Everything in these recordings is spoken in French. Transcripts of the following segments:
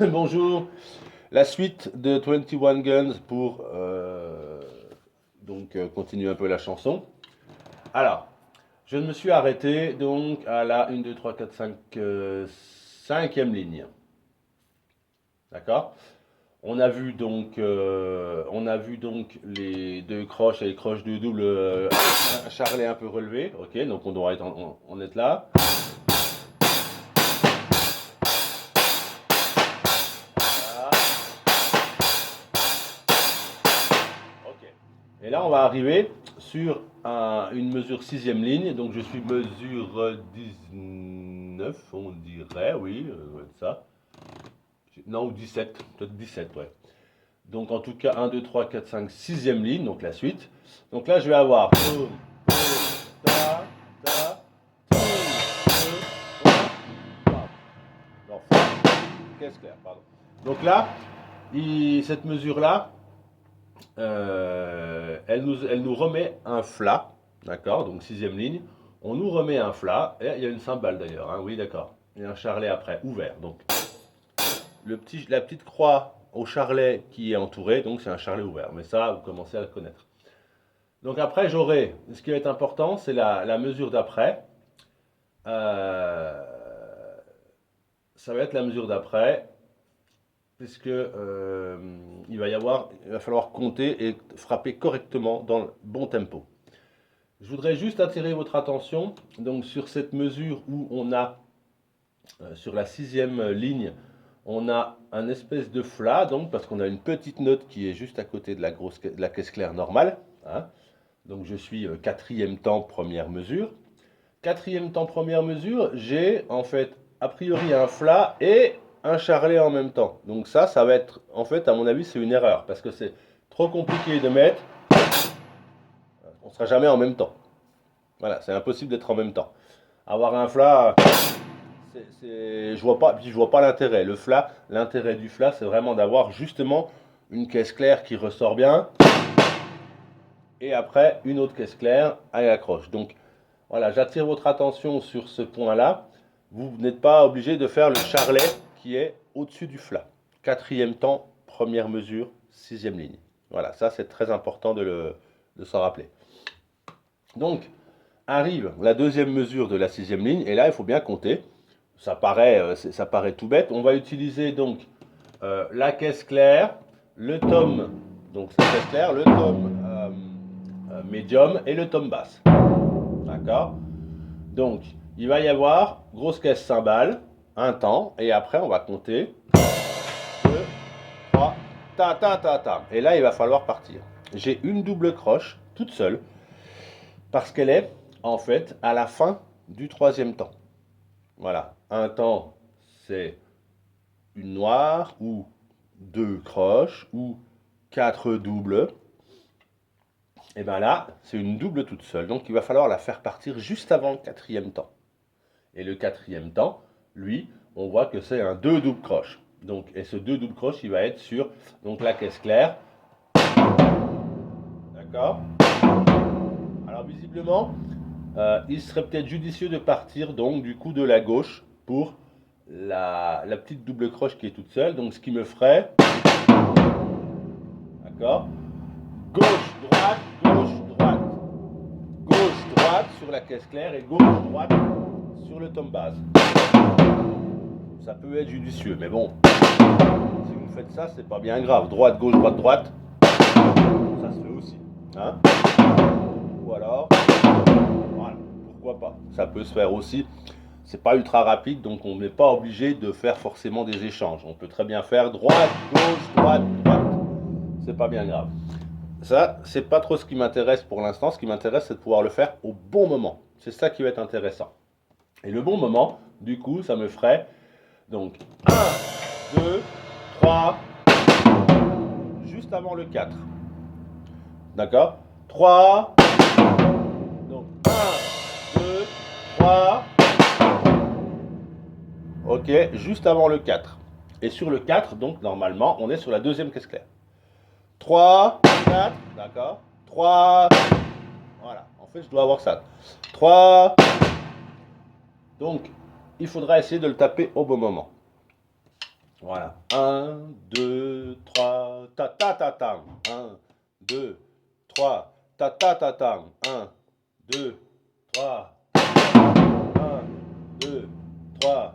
Bonjour, la suite de 21 Guns pour continuer un peu la chanson. Alors, je me suis arrêté donc à la 1, 2, 3, 4, 5, 5e ligne. D'accord. On a vu donc les deux croches et les croches de double, un charlet un peu relevé. Ok, donc on doit en être là. Voilà. Ok. Et là, on va arriver sur une mesure sixième ligne. Donc, je suis mesure 19, on dirait, oui, doit être ça. Non, ou 17, peut-être 17, ouais. Donc, en tout cas, un, 2, 3, 4, 5, sixième ligne, donc la suite. Donc là, je vais avoir boum, boum, ta, ta, boum, boum, boum, non, caisse claire, pardon. Donc là, cette mesure-là, elle nous remet un Fla, d'accord, donc sixième ligne. On nous remet un Fla, et il y a une cymbale d'ailleurs, hein, oui, d'accord. Il y a un charlet après, ouvert. Donc la petite croix au charlet qui est entouré, donc c'est un charlet ouvert. Mais ça, vous commencez à le connaître. Donc après, ce qui va être important, c'est la mesure d'après. Euh, Ça va être la mesure d'après, puisque il va falloir compter et frapper correctement dans le bon tempo. Je voudrais juste attirer votre attention donc sur cette mesure où on a sur la sixième ligne, on a un espèce de Fla, donc parce qu'on a une petite note qui est juste à côté de la caisse claire normale, hein. Donc je suis quatrième temps première mesure. Quatrième temps première mesure, j'ai en fait a priori un Fla et un charlet en même temps. Donc ça va être en fait à mon avis c'est une erreur parce que c'est trop compliqué de mettre. On ne sera jamais en même temps. Voilà, c'est impossible d'être en même temps. Avoir un Fla, je vois pas l'intérêt. L'intérêt du Fla, c'est vraiment d'avoir justement une caisse claire qui ressort bien et après une autre caisse claire à l'accroche. Donc voilà, j'attire votre attention sur ce point-là. Vous n'êtes pas obligé de faire le charlet qui est au-dessus du Fla. Quatrième temps, première mesure, sixième ligne. Voilà, ça c'est très important de s'en rappeler. Donc, arrive la deuxième mesure de la sixième ligne, et là il faut bien compter. Ça paraît tout bête. On va utiliser donc la caisse claire, le tom, donc la caisse claire, le tom médium et le tom basse. D'accord. Donc il va y avoir grosse caisse cymbale, un temps, et après on va compter 2, 3, ta ta ta ta. Et là il va falloir partir. J'ai une double croche toute seule parce qu'elle est en fait à la fin du troisième temps. Voilà, un temps c'est une noire ou deux croches ou quatre doubles. Et bien là, c'est une double toute seule. Donc il va falloir la faire partir juste avant le quatrième temps. Et le quatrième temps, lui, on voit que c'est un deux doubles croches. Donc, et ce deux doubles croches, il va être sur donc, la caisse claire. D'accord. Alors visiblement, il serait peut-être judicieux de partir donc du coup de la gauche pour la petite double croche qui est toute seule. Donc ce qui me ferait, d'accord, gauche, droite, gauche, droite, gauche, droite sur la caisse claire et gauche, droite sur le tom basse. Ça peut être judicieux, mais bon, si vous faites ça, c'est pas bien grave. Droite, gauche, droite, droite, ça se fait aussi. Hein. Ou alors, voilà, pourquoi pas. Ça peut se faire aussi. C'est pas ultra rapide, donc on n'est pas obligé de faire forcément des échanges. On peut très bien faire droite, gauche, droite, droite. C'est pas bien grave. Ça, c'est pas trop ce qui m'intéresse pour l'instant. Ce qui m'intéresse, c'est de pouvoir le faire au bon moment. C'est ça qui va être intéressant. Et le bon moment, du coup, ça me ferait donc 1, 2, 3, juste avant le 4. D'accord. 3, donc 1, 2, 3, ok, juste avant le 4. Et sur le 4, donc normalement, on est sur la deuxième caisse claire. 3, 4, d'accord. 3, voilà, en fait je dois avoir ça. 3, donc il faudra essayer de le taper au bon moment. Voilà. 1, 2, 3, ta ta ta ta. 1, 2, 3, ta ta ta ta. 1, 2, 3, 1, 2, 3,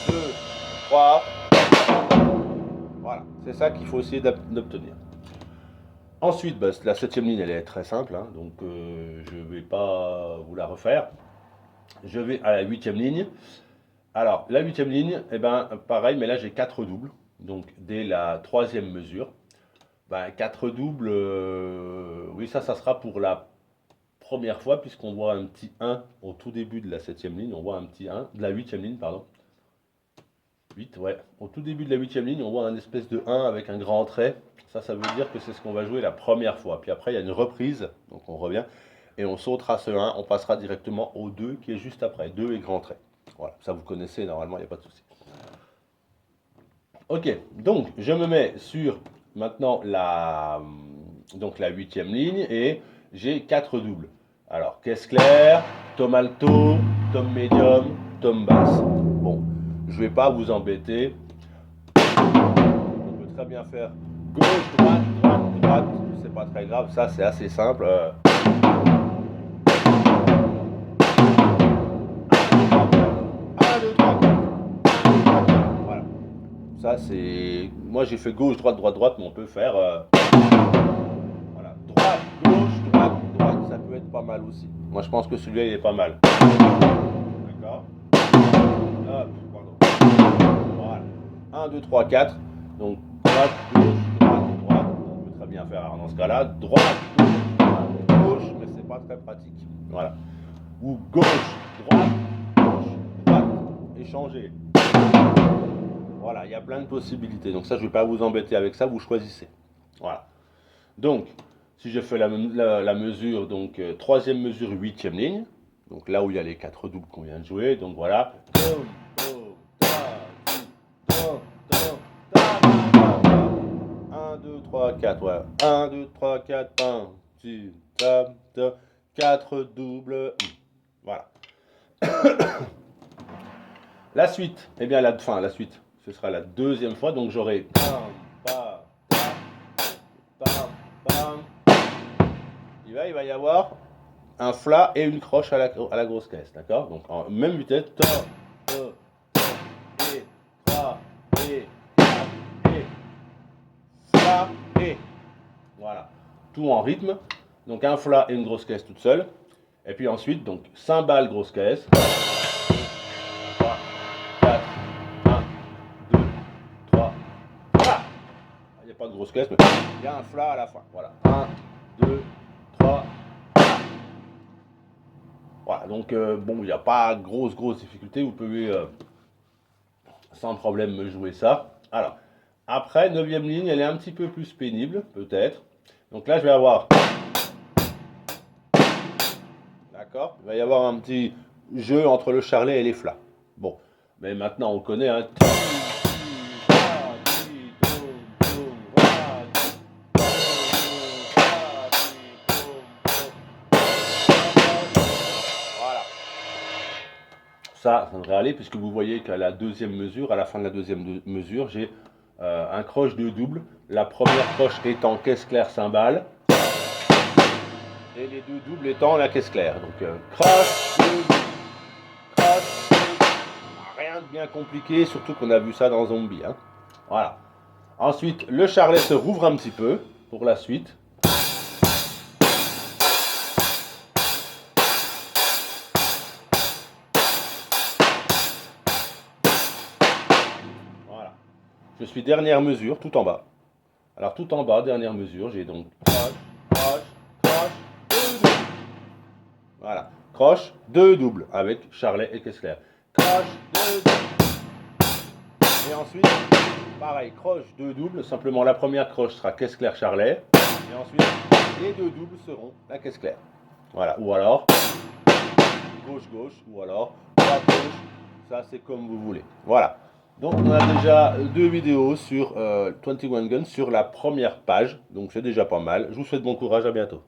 2, 3. Voilà, c'est ça qu'il faut essayer d'obtenir. Ensuite, bah, la septième ligne, elle est très simple, hein, donc je ne vais pas vous la refaire. Je vais à la huitième ligne. Alors, la huitième ligne, eh ben, pareil, mais là j'ai 4 doubles. Donc, dès la troisième mesure, ben, 4 doubles, oui, ça sera pour la première fois, puisqu'on voit un petit 1 au tout début de la septième ligne. On voit un petit 1, de la huitième ligne, pardon. 8, ouais. Au tout début de la huitième ligne, on voit un espèce de 1 avec un grand trait. Ça veut dire que c'est ce qu'on va jouer la première fois. Puis après, il y a une reprise, donc on revient, et on sautera ce 1, on passera directement au 2 qui est juste après, 2 et grand trait. Voilà, ça vous connaissez, normalement, il n'y a pas de souci. Ok, donc je me mets sur maintenant donc la huitième ligne et j'ai 4 doubles. Alors, caisse claire, tom alto, tom médium, tom basse. Bon, je ne vais pas vous embêter. On peut très bien faire gauche, droite, droite, droite. C'est pas très grave, ça c'est assez simple. 1, 2, 3, 4. Voilà. Ça c'est. Moi j'ai fait gauche, droite, droite, droite, mais on peut faire. Voilà. Droite, gauche, droite, droite. Ça peut être pas mal aussi. Moi je pense que celui-là il est pas mal. D'accord. Hop, pardon. Voilà. 1, 2, 3, 4. Donc droite, gauche, droite, droite. On peut très bien faire alors, dans ce cas-là. Droite, gauche, gauche, mais c'est pas très pratique. Voilà. Ou gauche, droite, gauche, droite. Échanger. Voilà, il y a plein de possibilités. Donc ça, je ne vais pas vous embêter avec ça, vous choisissez. Voilà. Donc, si je fais la mesure, donc troisième mesure, huitième ligne, donc là où il y a les 4 doubles qu'on vient de jouer, donc voilà. 1, 2, 3, 4, voilà. 1, 2, 3, 4, 1, 2, 3, 4 doubles. Voilà. La suite, eh bien la suite, ce sera la deuxième fois, donc j'aurai il va y avoir un flat et une croche à la grosse caisse, d'accord? Donc en même vitesse, et 3, et 4, et flat, et voilà, tout en rythme. Donc un flat et une grosse caisse toute seule. Et puis ensuite, donc cymbale grosse caisse. 3, 4, 1, 2, 3, flat. Il n'y a pas de grosse caisse, mais il y a un flat à la fin. Voilà. 1, 2, 3. Voilà, donc bon, il n'y a pas grosse difficulté. Vous pouvez sans problème me jouer ça. Alors, après, neuvième ligne, elle est un petit peu plus pénible, peut-être. Donc là, je vais avoir. D'accord. Il va y avoir un petit jeu entre le charlet et les flats. Bon, mais maintenant on connaît un. Voilà. Ça devrait aller puisque vous voyez qu'à la deuxième mesure, à la fin de la deuxième mesure, j'ai un croche de double. La première croche étant caisse claire cymbale et les deux doubles étant la caisse claire. Donc croche, croche, rien de bien compliqué, surtout qu'on a vu ça dans Zombie. Hein. Voilà. Ensuite, le charlet se rouvre un petit peu pour la suite. Voilà. Je suis dernière mesure, tout en bas. Alors tout en bas, dernière mesure, j'ai donc croche, croche, croche, deux doubles. Voilà. Croche, deux doubles avec charlet et caisse claire. Croche, deux doubles. Et ensuite, pareil, croche, deux doubles. Simplement la première croche sera caisse claire, charlet. Et ensuite, les deux doubles seront la caisse claire. Voilà. Ou alors, gauche, ou alors, droite-gauche. Ça, c'est comme vous voulez. Voilà. Donc, on a déjà 2 vidéos sur 21 Guns sur la première page. Donc, c'est déjà pas mal. Je vous souhaite bon courage. À bientôt.